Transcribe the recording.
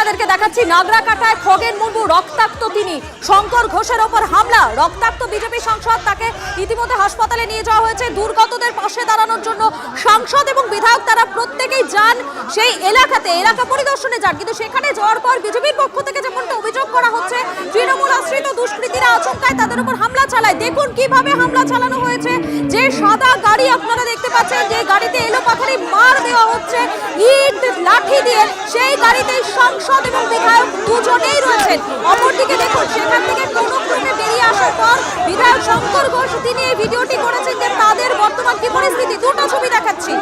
আপনাদেরকে দেখাচ্ছি নাগরাকাটায় খগেন মুর্মু রক্তাক্ত তিনি, শঙ্কর ঘোষের ওপর হামলা, রক্তাক্ত বিজেপি সাংসদ, তাকে ইতিমধ্যে হাসপাতালে নিয়ে যাওয়া হয়েছে। দুর্গতদের পাশে দাঁড়ানোর জন্য সাংসদ এবং বিধায়ক তারা প্রত্যেকেই যান সেই এলাকাতে, এলাকা পরিদর্শনে যান, কিন্তু সেখানে যাওয়ার পর বিজেপির পক্ষ থেকে যেমনটা অভিযোগ করা হচ্ছে তৃণমূল আশ্রিত দুষ্কৃতীরা আচমকায় তাদের উপর হামলা চালায়। দেখুন কিভাবে হামলা চালানো হয়েছে। যে সাদা গাড়ি আপনারা দেখতে পাচ্ছেন, যে গাড়িতে এলোপাথারি মার দেওয়া হচ্ছে ইট লাঠি দিয়ে, সেই গাড়িতে সাংসদ এবং বিধায়ক দুজনেই রয়েছেন। অপরদিকে দেখুন সেখান থেকে কোনো ক্রমে বেরিয়ে আসার পর বিধায়ক শঙ্কর ঘোষ তিনি এই ভিডিওটি করেছেন যে তাদের বর্তমান কি পরিস্থিতি। দুটো ছবি দেখাচ্ছি।